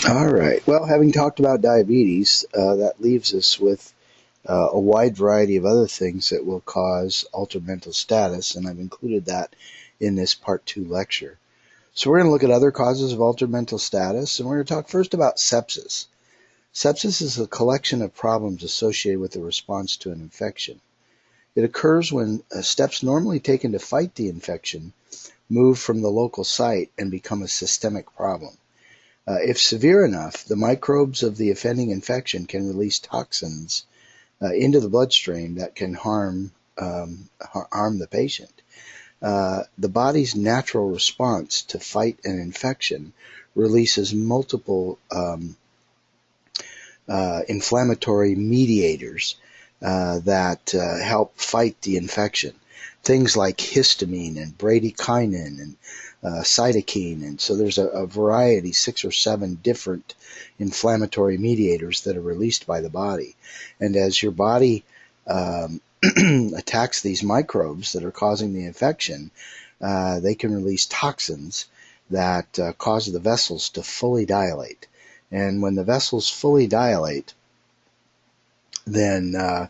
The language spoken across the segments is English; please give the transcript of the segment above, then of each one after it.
All right. Well, having talked about diabetes, that leaves us with a wide variety of other things that will cause altered mental status, and I've included that in this part two lecture. So we're going to look at other causes of altered mental status, and we're going to talk first about sepsis. Sepsis is a collection of problems associated with the response to an infection. It occurs when steps normally taken to fight the infection move from the local site and become a systemic problem. If severe enough, the microbes of the offending infection can release toxins into the bloodstream that can harm the patient. The body's natural response to fight an infection releases multiple inflammatory mediators that help fight the infection. Things like histamine and bradykinin and cytokine, and so there's a variety, 6 or 7 different inflammatory mediators that are released by the body. And as your body attacks these microbes that are causing the infection, they can release toxins that cause the vessels to fully dilate. And when the vessels fully dilate, then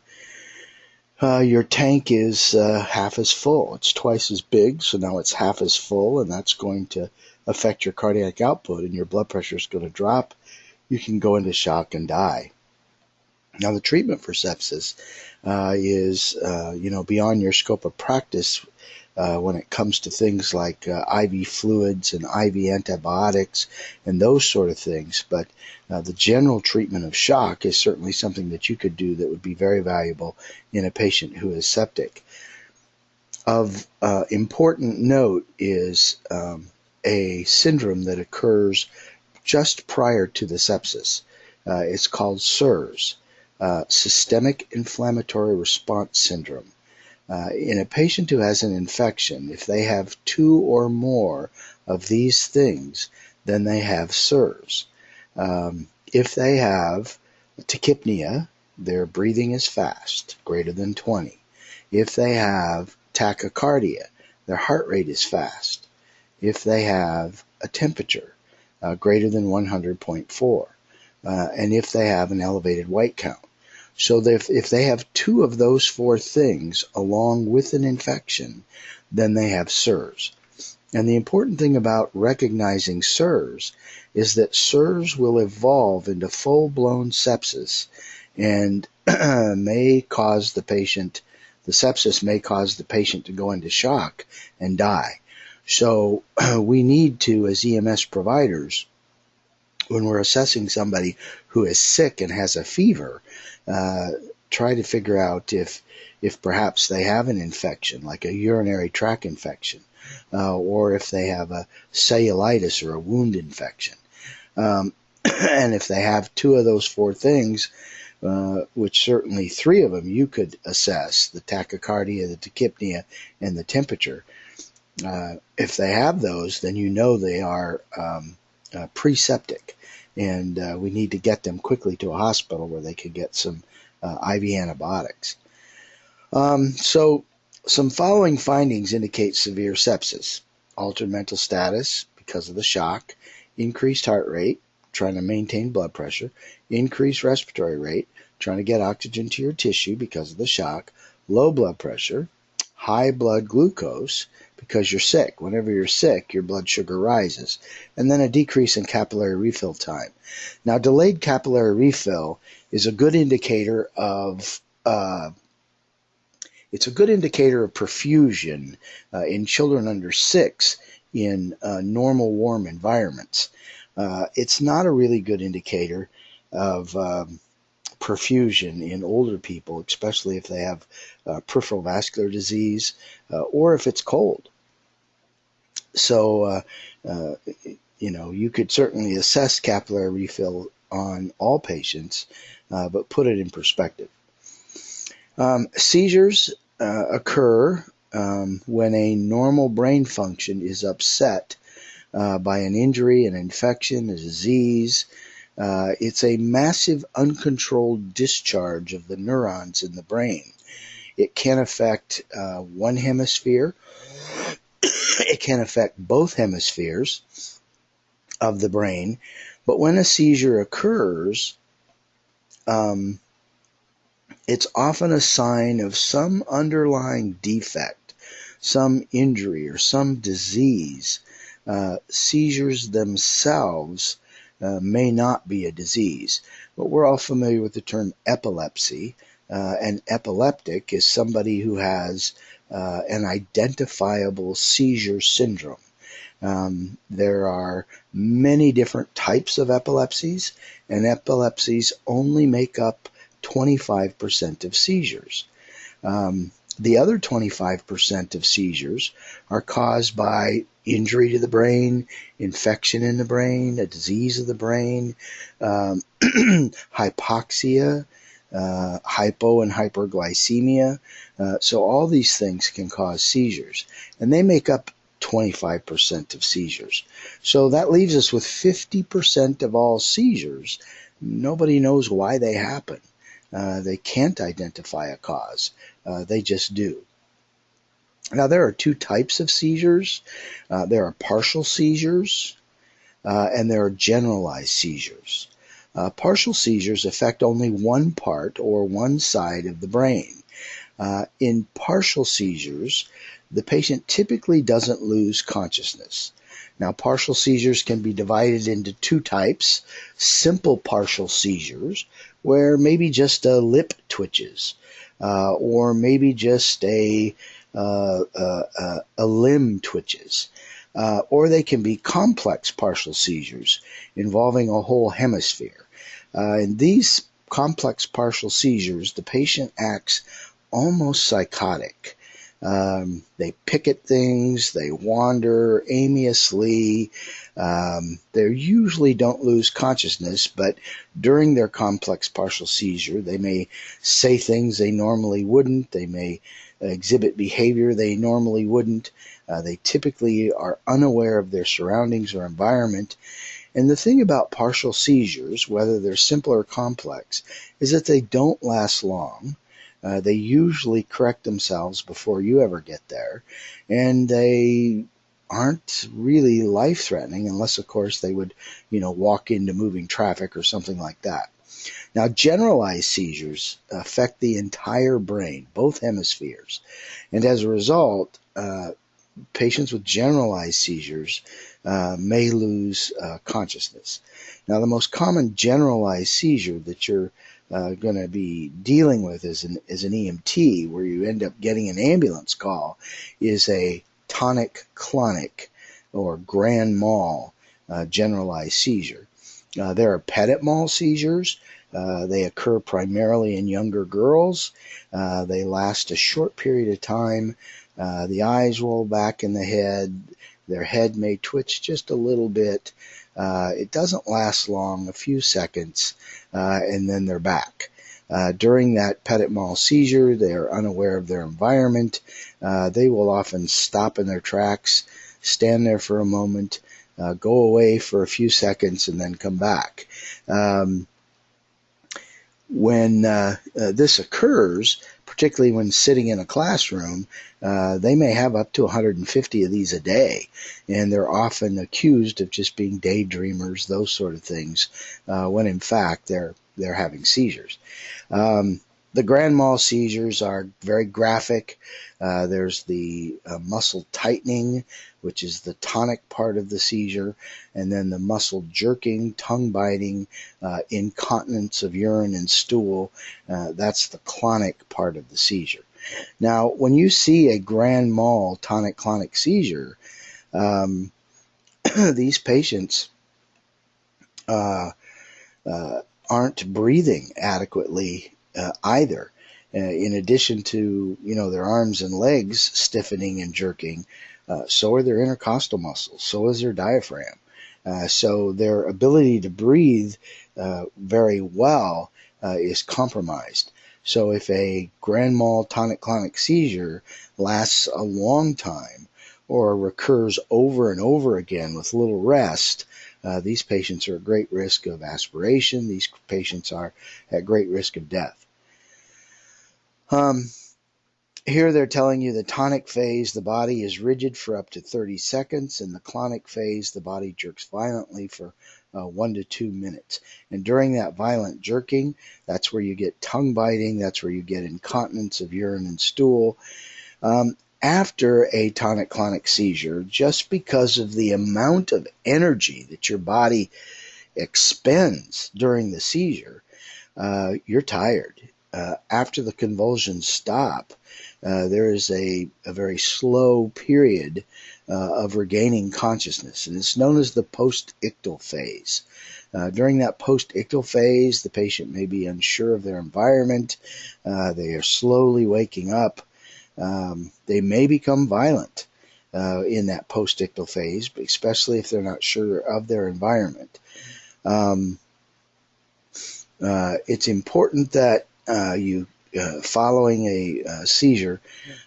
your tank is half as full. It's twice as big, so now it's half as full, and that's going to affect your cardiac output, and your blood pressure is going to drop. You can go into shock and die. Now, the treatment for sepsis is, beyond your scope of practice when it comes to things like IV fluids and IV antibiotics and those sort of things. But the general treatment of shock is certainly something that you could do that would be very valuable in a patient who is septic. Of important note is a syndrome that occurs just prior to the sepsis. It's called SIRS. Systemic Inflammatory Response Syndrome. In a patient who has an infection, if they have 2 or more of these things, then they have SIRS. If they have tachypnea, their breathing is fast, greater than 20. If they have tachycardia, their heart rate is fast. If they have a temperature greater than 100.4, and if they have an elevated white count. So if they have 2 of those 4 things along with an infection, then they have SIRS. And the important thing about recognizing SIRS is that SIRS will evolve into full-blown sepsis and may cause the sepsis may cause the patient to go into shock and die. So we need to, as EMS providers, when we're assessing somebody who is sick and has a fever, try to figure out if perhaps they have an infection, like a urinary tract infection, or if they have a cellulitis or a wound infection. And if they have 2 of those 4 things, which certainly 3 of them you could assess, the tachycardia, the tachypnea, and the temperature. If they have those, then you know they are pre-septic, and we need to get them quickly to a hospital where they can get some IV antibiotics. So some following findings indicate severe sepsis: altered mental status because of the shock, increased heart rate, trying to maintain blood pressure, increased respiratory rate, trying to get oxygen to your tissue because of the shock, low blood pressure, high blood glucose, because you're sick. Whenever you're sick, your blood sugar rises. And then a decrease in capillary refill time. Now, delayed capillary refill is a good indicator of perfusion in children under 6 in normal warm environments. It's not a really good indicator of perfusion in older people, especially if they have peripheral vascular disease or if it's cold. So, you could certainly assess capillary refill on all patients, but put it in perspective. Seizures occur when a normal brain function is upset by an injury, an infection, a disease. It's a massive uncontrolled discharge of the neurons in the brain. It can affect one hemisphere. It can affect both hemispheres of the brain, But when a seizure occurs, it's often a sign of some underlying defect, some injury, or some disease. Seizures themselves may not be a disease, but we're all familiar with the term epilepsy. An epileptic is somebody who has an identifiable seizure syndrome. There are many different types of epilepsies, and epilepsies only make up 25% of seizures. The other 25% of seizures are caused by injury to the brain, infection in the brain, a disease of the brain, hypoxia, hypo and hyperglycemia. So all these things can cause seizures, and they make up 25% of seizures. So that leaves us with 50% of all seizures. Nobody knows why they happen. They can't identify a cause. They just do. Now, there are two types of seizures. There are partial seizures, and there are generalized seizures. Partial seizures affect only one part or one side of the brain. In partial seizures, the patient typically doesn't lose consciousness. Now, partial seizures can be divided into two types: simple partial seizures, where maybe just a lip twitches, or maybe just a limb twitches. Or they can be complex partial seizures involving a whole hemisphere. In these complex partial seizures, the patient acts almost psychotic. They pick at things, they wander aimlessly. They usually don't lose consciousness, but during their complex partial seizure, they may say things they normally wouldn't. They may exhibit behavior they normally wouldn't. They typically are unaware of their surroundings or environment. And the thing about partial seizures, whether they're simple or complex, is that they don't last long. They usually correct themselves before you ever get there, and they aren't really life-threatening unless, of course, they would, walk into moving traffic or something like that. Now, generalized seizures affect the entire brain, both hemispheres, and as a result, patients with generalized seizures may lose consciousness. Now, the most common generalized seizure that you're going to be dealing with as an EMT, where you end up getting an ambulance call, is a tonic-clonic or grand mal generalized seizure. There are petit mal seizures. They occur primarily in younger girls. They last a short period of time. The eyes roll back in the head. Their head may twitch just a little bit. It doesn't last long, a few seconds, and then they're back. During that petit mal seizure, they are unaware of their environment. They will often stop in their tracks, stand there for a moment, go away for a few seconds, and then come back. When this occurs, particularly when sitting in a classroom, they may have up to 150 of these a day, and they're often accused of just being daydreamers, those sort of things, when in fact they're having seizures. The grand mal seizures are very graphic. There's the muscle tightening, which is the tonic part of the seizure, and then the muscle jerking, tongue biting, incontinence of urine and stool. That's the clonic part of the seizure. Now, when you see a grand mal tonic-clonic seizure, these patients aren't breathing adequately either. In addition to, their arms and legs stiffening and jerking, so are their intercostal muscles, so is their diaphragm. So their ability to breathe very well is compromised. So if a grand mal tonic-clonic seizure lasts a long time or recurs over and over again with little rest, these patients are at great risk of aspiration. These patients are at great risk of death. Here they're telling you the tonic phase, the body is rigid for up to 30 seconds. In the clonic phase, the body jerks violently for 1 to 2 minutes. And during that violent jerking, that's where you get tongue biting, that's where you get incontinence of urine and stool. After a tonic-clonic seizure, just because of the amount of energy that your body expends during the seizure, you're tired. After the convulsions stop, there is a very slow period of regaining consciousness, and it's known as the post-ictal phase. During that post-ictal phase, the patient may be unsure of their environment. They are slowly waking up. They may become violent in that post-ictal phase, especially if they're not sure of their environment. It's important that you, following a seizure,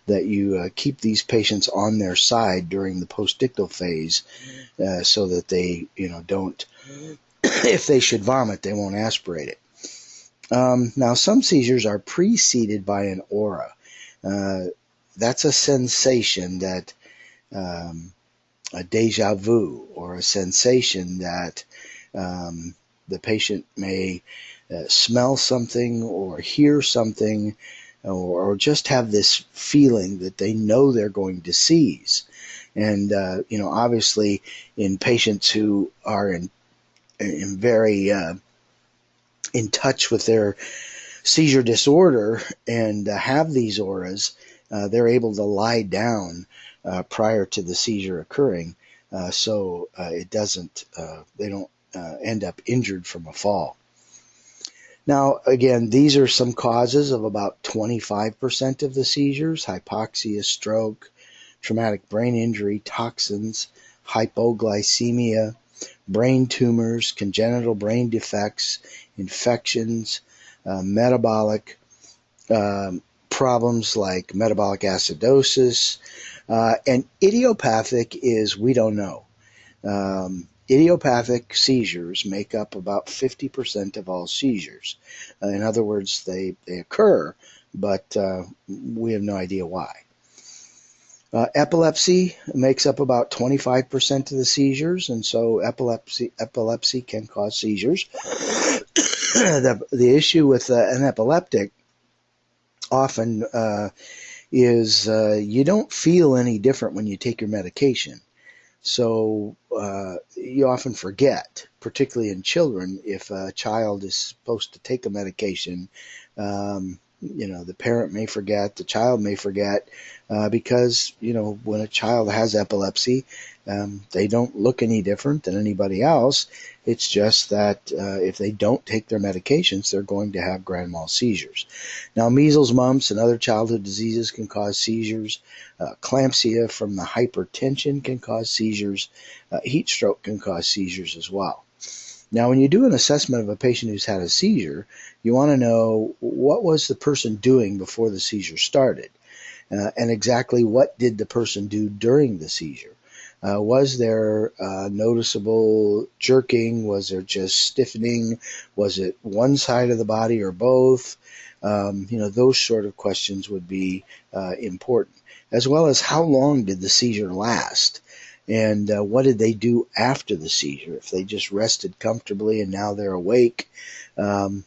that you keep these patients on their side during the post-ictal phase, so that they, don't, if they should vomit, they won't aspirate it. Now, some seizures are preceded by an aura. That's a sensation that, a deja vu, or a sensation that the patient may smell something or hear something, or just have this feeling that they know they're going to seize. And, obviously in patients who are in very in touch with their seizure disorder and have these auras, they're able to lie down prior to the seizure occurring, so it doesn't, they don't end up injured from a fall. Now, again, these are some causes of about 25% of the seizures: hypoxia, stroke, traumatic brain injury, toxins, hypoglycemia, brain tumors, congenital brain defects, infections, metabolic problems like metabolic acidosis, and idiopathic is we don't know. Idiopathic seizures make up about 50% of all seizures. In other words, they occur, but we have no idea why. Epilepsy makes up about 25% of the seizures, and so epilepsy can cause seizures. The issue with an epileptic often is you don't feel any different when you take your medication. So you often forget, particularly in children, if a child is supposed to take a medication. The parent may forget, the child may forget, because, when a child has epilepsy, they don't look any different than anybody else. It's just that if they don't take their medications, they're going to have grand mal seizures. Now, measles, mumps, and other childhood diseases can cause seizures. Eclampsia from the hypertension can cause seizures. Heat stroke can cause seizures as well. Now, when you do an assessment of a patient who's had a seizure, you want to know what was the person doing before the seizure started, and exactly what did the person do during the seizure. Was there noticeable jerking? Was there just stiffening? Was it one side of the body or both? Those sort of questions would be important, as well as how long did the seizure last? And what did they do after the seizure? If they just rested comfortably and now they're awake, and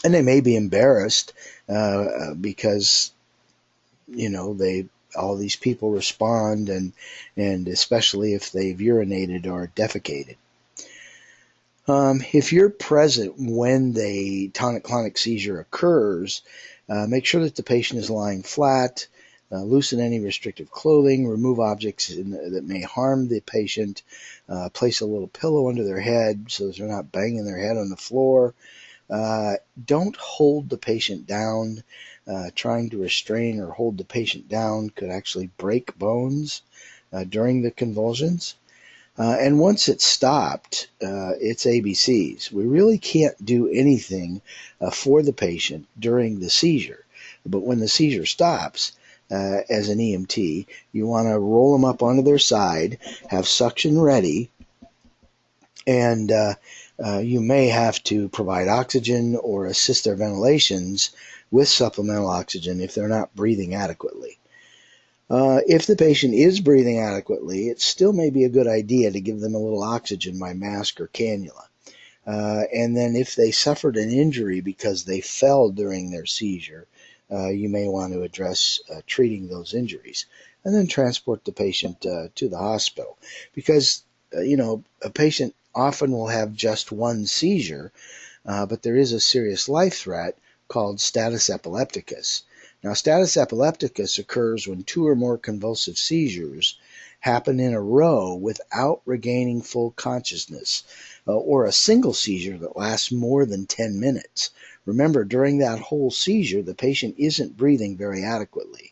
they may be embarrassed because all these people respond, and especially if they've urinated or defecated. If you're present when the tonic-clonic seizure occurs, make sure that the patient is lying flat. Loosen any restrictive clothing, remove objects that may harm the patient, place a little pillow under their head so that they're not banging their head on the floor. Don't hold the patient down. Trying to restrain or hold the patient down could actually break bones during the convulsions. And once it's stopped, it's ABCs. We really can't do anything for the patient during the seizure. But when the seizure stops, as an EMT, you want to roll them up onto their side, have suction ready, and you may have to provide oxygen or assist their ventilations with supplemental oxygen if they're not breathing adequately. If the patient is breathing adequately, it still may be a good idea to give them a little oxygen by mask or cannula. And then if they suffered an injury because they fell during their seizure, you may want to address treating those injuries and then transport the patient to the hospital. Because, a patient often will have just one seizure, but there is a serious life threat called status epilepticus. Now, status epilepticus occurs when two or more convulsive seizures happen in a row without regaining full consciousness, or a single seizure that lasts more than 10 minutes. Remember, during that whole seizure, the patient isn't breathing very adequately.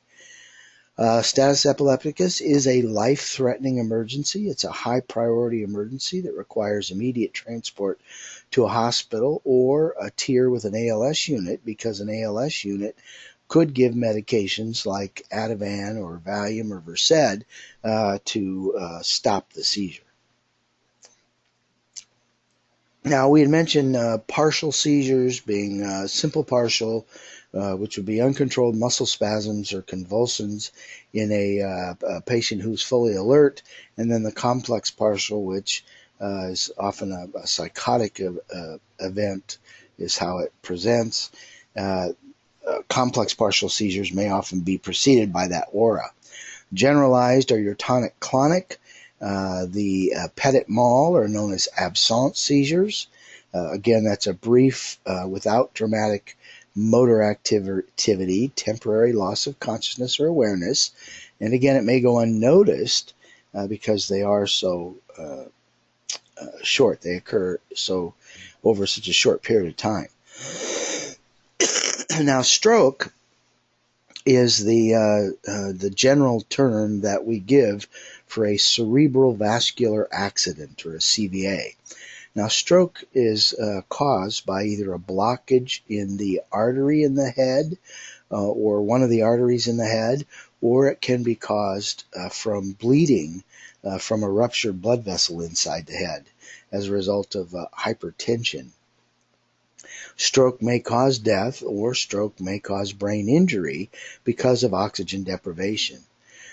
Status epilepticus is a life-threatening emergency. It's a high-priority emergency that requires immediate transport to a hospital or a tier with an ALS unit, because an ALS unit could give medications like Ativan or Valium or Versed to stop the seizure. Now, we had mentioned partial seizures being simple partial, which would be uncontrolled muscle spasms or convulsions in a patient who's fully alert, and then the complex partial, which is often a psychotic event, is how it presents. Complex partial seizures may often be preceded by that aura. Generalized are your tonic-clonic. The petit mal are known as absence seizures. Again, that's a brief, without dramatic motor activity, temporary loss of consciousness or awareness. And again, it may go unnoticed because they are so short. They occur so over such a short period of time. Now, stroke is the general term that we give for a cerebral vascular accident, or a CVA. Now, stroke is caused by either a blockage in the artery in the head or one of the arteries in the head, or it can be caused from bleeding from a ruptured blood vessel inside the head as a result of hypertension. Stroke may cause death, or stroke may cause brain injury because of oxygen deprivation.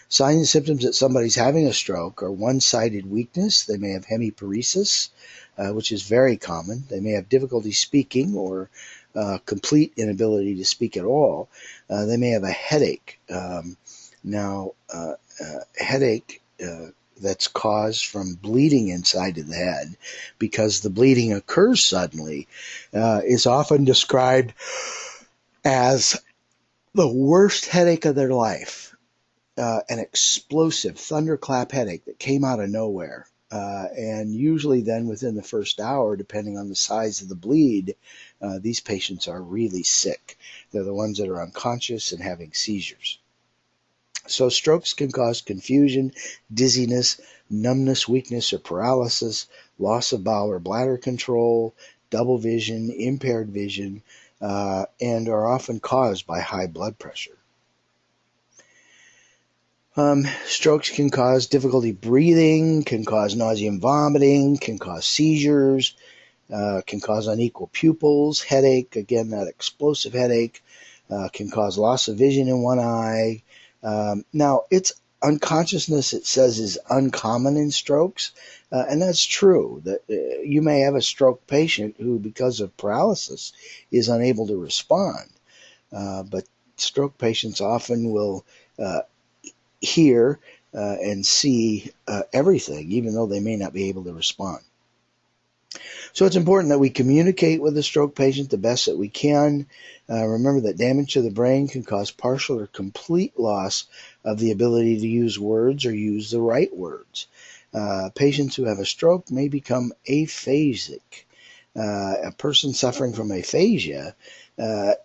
Signs and symptoms that somebody's having a stroke are one-sided weakness. They may have hemiparesis, which is very common. They may have difficulty speaking or complete inability to speak at all. They may have a headache. Headache that's caused from bleeding inside of the head, because the bleeding occurs suddenly, is often described as the worst headache of their life. An explosive thunderclap headache that came out of nowhere. And usually then within the first hour, depending on the size of the bleed, these patients are really sick. They're the ones that are unconscious and having seizures. So strokes can cause confusion, dizziness, numbness, weakness, or paralysis, loss of bowel or bladder control, double vision, impaired vision, and are often caused by high blood pressure. Strokes can cause difficulty breathing, can cause nausea and vomiting, can cause seizures, can cause unequal pupils, headache, again, that explosive headache, can cause loss of vision in one eye. Now, it's unconsciousness, it says, is uncommon in strokes, and that's true. That you may have a stroke patient who, because of paralysis, is unable to respond, but stroke patients often will hear and see everything, even though they may not be able to respond. So it's important that we communicate with the stroke patient the best that we can. Remember that damage to the brain can cause partial or complete loss of the ability to use words or use the right words. Patients who have a stroke may become aphasic. A person suffering from aphasia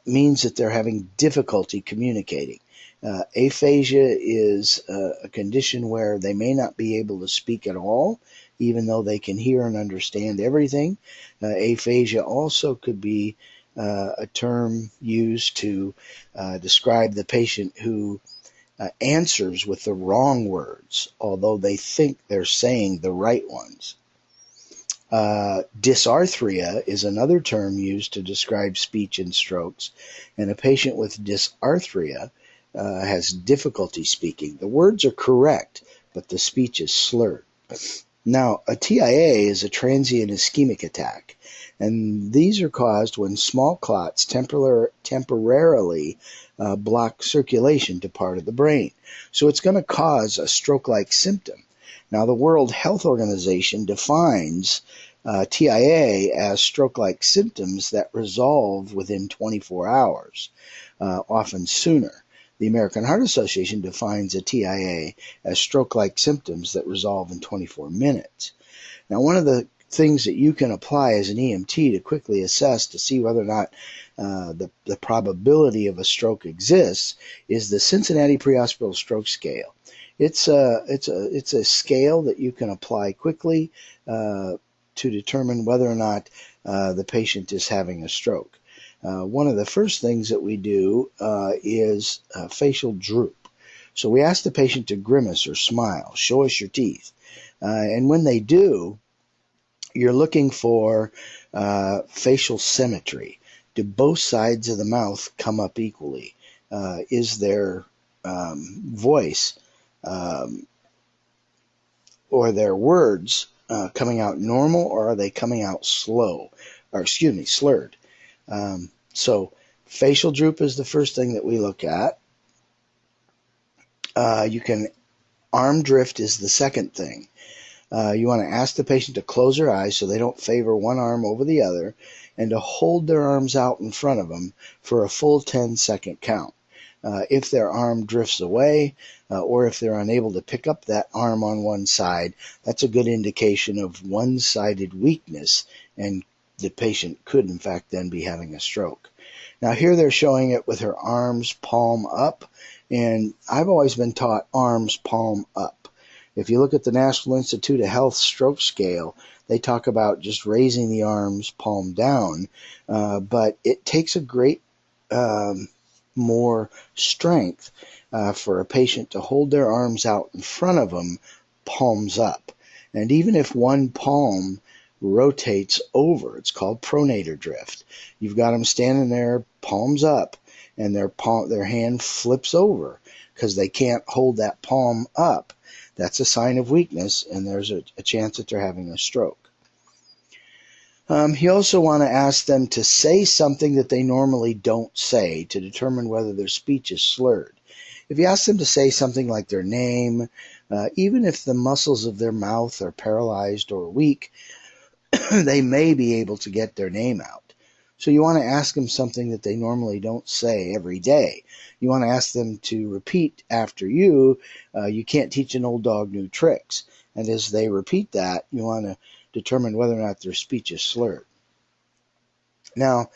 means that they're having difficulty communicating. Aphasia is a condition where they may not be able to speak at all, even though they can hear and understand everything. Aphasia also could be a term used to describe the patient who answers with the wrong words, although they think they're saying the right ones. Dysarthria is another term used to describe speech in strokes, and a patient with dysarthria has difficulty speaking. The words are correct, but the speech is slurred. Now, a TIA is a transient ischemic attack, and these are caused when small clots temporarily block circulation to part of the brain. So it's going to cause a stroke-like symptom. Now, the World Health Organization defines TIA as stroke-like symptoms that resolve within 24 hours, often sooner. The American Heart Association defines a TIA as stroke-like symptoms that resolve in 24 minutes. Now, one of the things that you can apply as an EMT to quickly assess to see whether or not the probability of a stroke exists is the Cincinnati Pre-Hospital Stroke Scale. It's a scale that you can apply quickly to determine whether or not the patient is having a stroke. One of the first things that we do is facial droop. So we ask the patient to grimace or smile, show us your teeth. And when they do, you're looking for facial symmetry. Do both sides of the mouth come up equally? Is their voice or their words coming out normal, or are they coming out slurred? So facial droop is the first thing that we look at. Arm drift is the second thing. You want to ask the patient to close their eyes so they don't favor one arm over the other, and to hold their arms out in front of them for a full 10-second count. If their arm drifts away, or if they're unable to pick up that arm on one side, that's a good indication of one-sided weakness, and the patient could, in fact, then be having a stroke. Now, here they're showing it with her arms palm up, and I've always been taught arms palm up. If you look at the National Institute of Health stroke scale, they talk about just raising the arms palm down, but it takes a great more strength for a patient to hold their arms out in front of them, palms up. And even if one palm rotates over, it's called pronator drift. You've got them standing there, palms up, and their hand flips over because they can't hold that palm up. That's a sign of weakness, and there's a chance that they're having a stroke. You also want to ask them to say something that they normally don't say to determine whether their speech is slurred. If you ask them to say something like their name, even if the muscles of their mouth are paralyzed or weak, they may be able to get their name out. So you want to ask them something that they normally don't say every day. You want to ask them to repeat after you. You can't teach an old dog new tricks. And as they repeat that, you want to determine whether or not their speech is slurred. Now,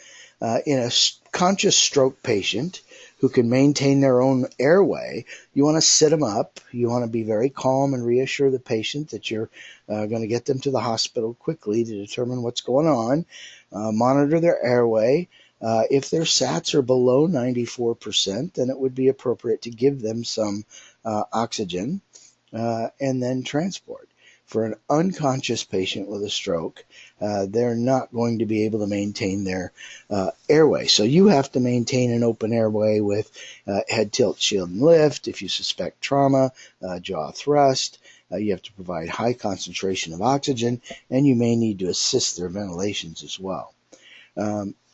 in a conscious stroke patient who can maintain their own airway, you want to sit them up. You want to be very calm and reassure the patient that you're going to get them to the hospital quickly to determine what's going on. Monitor their airway. If their SATs are below 94%, then it would be appropriate to give them some oxygen and then transport. For an unconscious patient with a stroke, they're not going to be able to maintain their airway. So you have to maintain an open airway with head tilt, shield, and lift. If you suspect trauma, jaw thrust, you have to provide high concentration of oxygen, and you may need to assist their ventilations as well.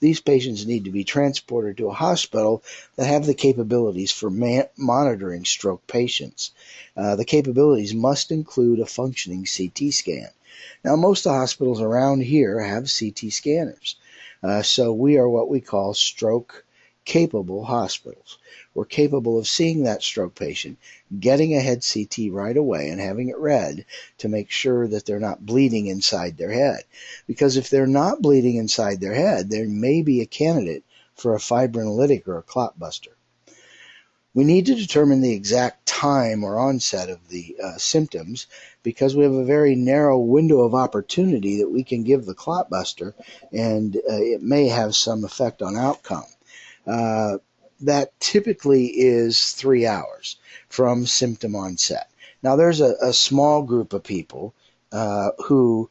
These patients need to be transported to a hospital that have the capabilities for monitoring stroke patients. The capabilities must include a functioning CT scan. Now, most of the hospitals around here have CT scanners. So we are what we call stroke-capable hospitals. We're capable of seeing that stroke patient, getting a head CT right away and having it read to make sure that they're not bleeding inside their head. Because if they're not bleeding inside their head, there may be a candidate for a fibrinolytic or a clot buster. We need to determine the exact time or onset of the symptoms because we have a very narrow window of opportunity that we can give the clot buster, and it may have some effect on outcome. That typically is 3 hours from symptom onset. Now, there's a small group of people who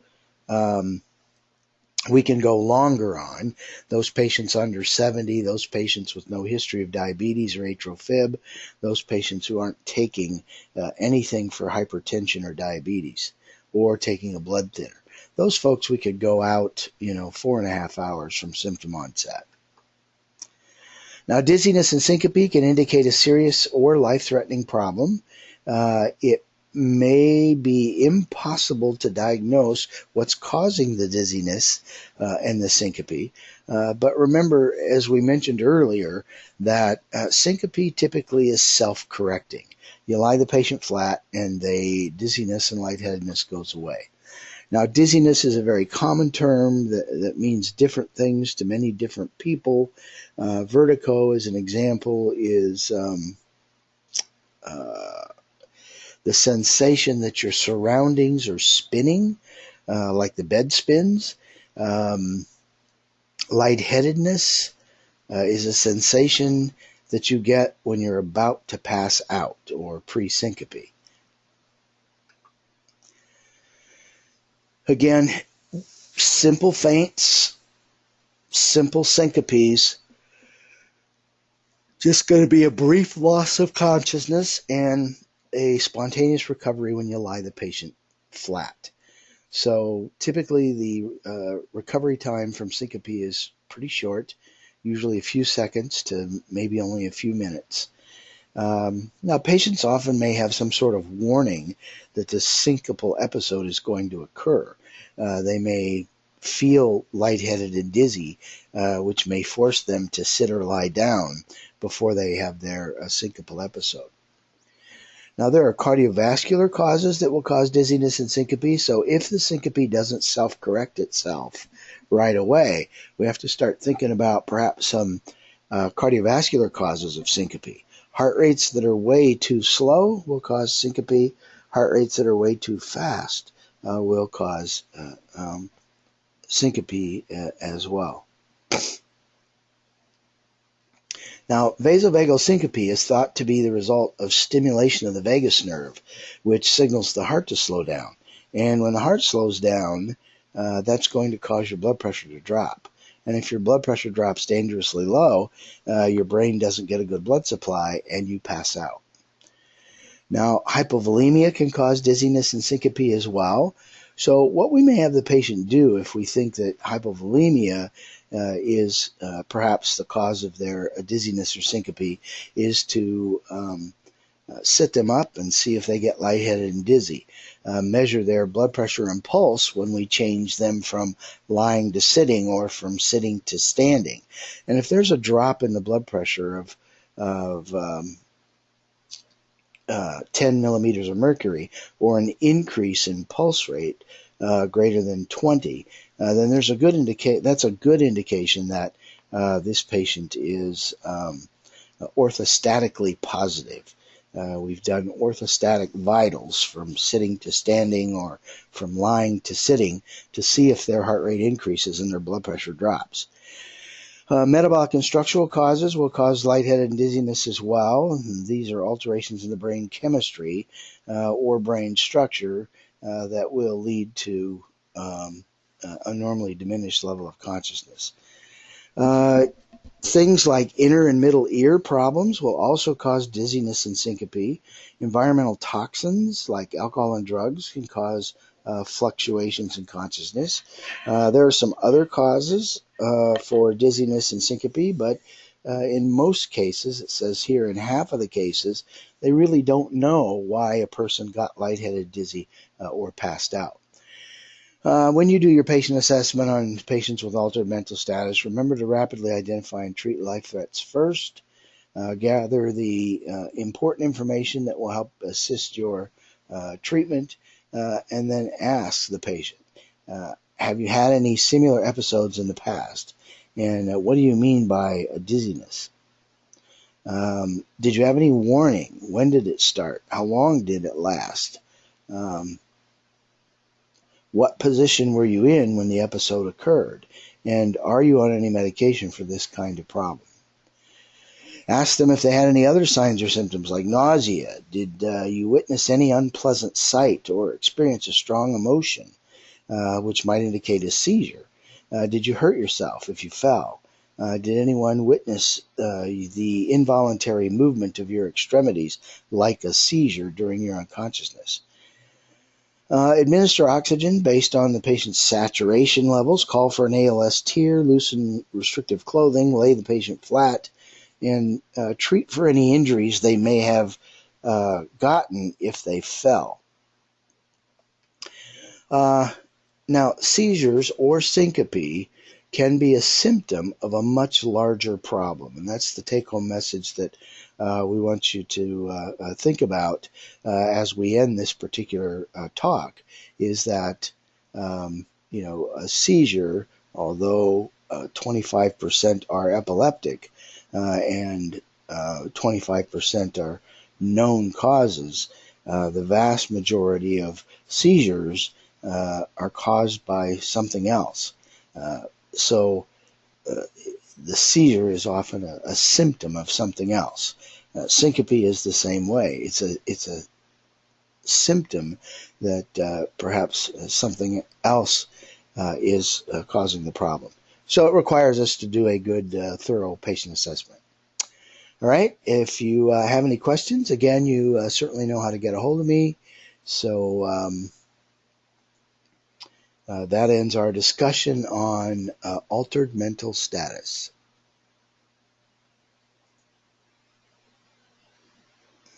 We can go longer on those patients under 70, those patients with no history of diabetes or atrial fib, those patients who aren't taking anything for hypertension or diabetes or taking a blood thinner. Those folks we could go out, 4.5 hours from symptom onset. Now, dizziness and syncope can indicate a serious or life-threatening problem. It may be impossible to diagnose what's causing the dizziness and the syncope. But remember, as we mentioned earlier, that syncope typically is self-correcting. You lie the patient flat and the dizziness and lightheadedness goes away. Now, dizziness is a very common term that means different things to many different people. Vertigo, as an example, is the sensation that your surroundings are spinning, like the bed spins. Lightheadedness is a sensation that you get when you're about to pass out or pre-syncope. Again, simple faints, simple syncopes, just going to be a brief loss of consciousness and a spontaneous recovery when you lie the patient flat. So typically the recovery time from syncope is pretty short, usually a few seconds to maybe only a few minutes. Now, patients often may have some sort of warning that the syncopal episode is going to occur. They may feel lightheaded and dizzy, which may force them to sit or lie down before they have their syncopal episode. Now, there are cardiovascular causes that will cause dizziness and syncope, so if the syncope doesn't self-correct itself right away, we have to start thinking about perhaps some cardiovascular causes of syncope. Heart rates that are way too slow will cause syncope. Heart rates that are way too fast will cause syncope as well. Now, vasovagal syncope is thought to be the result of stimulation of the vagus nerve, which signals the heart to slow down. And when the heart slows down, that's going to cause your blood pressure to drop. And if your blood pressure drops dangerously low, your brain doesn't get a good blood supply and you pass out. Now, hypovolemia can cause dizziness and syncope as well. So what we may have the patient do if we think that hypovolemia is perhaps the cause of their dizziness or syncope is to sit them up and see if they get lightheaded and dizzy. Measure their blood pressure and pulse when we change them from lying to sitting or from sitting to standing. And if there's a drop in the blood pressure of 10 millimeters of mercury or an increase in pulse rate greater than 20, then that's a good indication that this patient is orthostatically positive. We've done orthostatic vitals from sitting to standing or from lying to sitting to see if their heart rate increases and their blood pressure drops. Metabolic and structural causes will cause lightheaded and dizziness as well. These are alterations in the brain chemistry or brain structure that will lead to a normally diminished level of consciousness. Things like inner and middle ear problems will also cause dizziness and syncope. Environmental toxins like alcohol and drugs can cause fluctuations in consciousness. There are some other causes for dizziness and syncope, but in most cases, it says here in half of the cases, they really don't know why a person got lightheaded, dizzy, or passed out. When you do your patient assessment on patients with altered mental status, remember to rapidly identify and treat life threats first. Gather the important information that will help assist your treatment, and then ask the patient, have you had any similar episodes in the past? And what do you mean by dizziness? Did you have any warning? When did it start? How long did it last? What position were you in when the episode occurred? And are you on any medication for this kind of problem? Ask them if they had any other signs or symptoms like nausea. Did you witness any unpleasant sight or experience a strong emotion, which might indicate a seizure? Did you hurt yourself if you fell? Did anyone witness the involuntary movement of your extremities like a seizure during your unconsciousness? Administer oxygen based on the patient's saturation levels. Call for an ALS tier. Loosen restrictive clothing. Lay the patient flat. And treat for any injuries they may have gotten if they fell. Now, seizures or syncope can be a symptom of a much larger problem, and that's the take-home message that we want you to think about as we end this particular talk, is that a seizure, although 25% are epileptic and 25% are known causes, the vast majority of seizures are caused by something else. So the seizure is often a symptom of something else. Syncope is the same way. It's a symptom that perhaps something else is causing the problem. So it requires us to do a good, thorough patient assessment. All right. If you have any questions, again, you certainly know how to get a hold of me. So that ends our discussion on altered mental status.